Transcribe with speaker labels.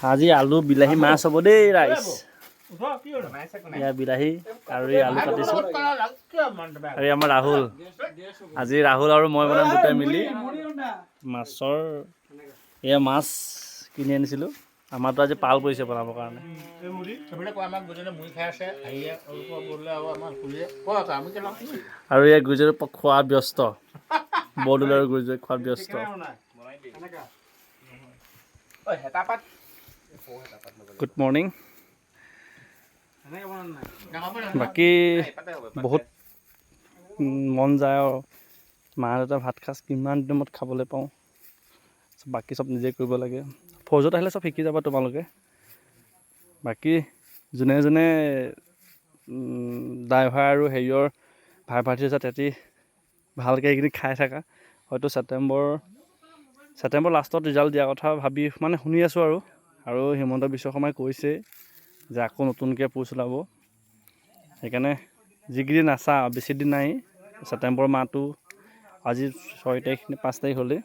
Speaker 1: আজি আলু বিলাহী মাছ হ'ব দেই ৰাইজ এয়া বিলাহী আৰু এই আলু কাটিছোঁ আৰু আমাৰ ৰাহুল আজি ৰাহুল আৰু মই বনাম দুটাই মিলি মাছৰ এয়া মাছ কিনি আনিছিলোঁ আমাৰতো আজি পাল পৰিছে বনাবৰ কাৰণে আৰু এয়া গুজৰাট খোৱাত ব্যস্ত বৰদলৈ আৰু গুজৰাট খোৱাত ব্যস্ত গুড মৰ্ণিং বাকী বহুত মন যায় আৰু মা দেউতা ভাত সাজ কিমান দিনৰ মূৰত খাবলৈ পাওঁ বাকী চব নিজে কৰিব লাগে ফৌজত আহিলে চব শিকি যাবা তোমালোকে বাকী যোনে যোনে ড্ৰাইভাৰ আৰু হেৰিয়ৰ ভাই ভাইটি আছে তেতি ভালকৈ এইখিনি খাই থাকা হয়তো ছেপ্টেম্বৰ লাষ্টত ৰিজাল্ট দিয়াৰ কথা ভাবি মানে শুনি আছোঁ আৰু হিমন্ত বিশ্ব শৰ্মাই কৈছে যে আকৌ নতুনকৈ পোষ্ট ওলাব সেইকাৰণে যিকেইদিন আছা বেছি দিন নাই ছেপ্টেম্বৰ মাহটো আজি 6 তাৰিখ নে 5 তাৰিখ হ'লেই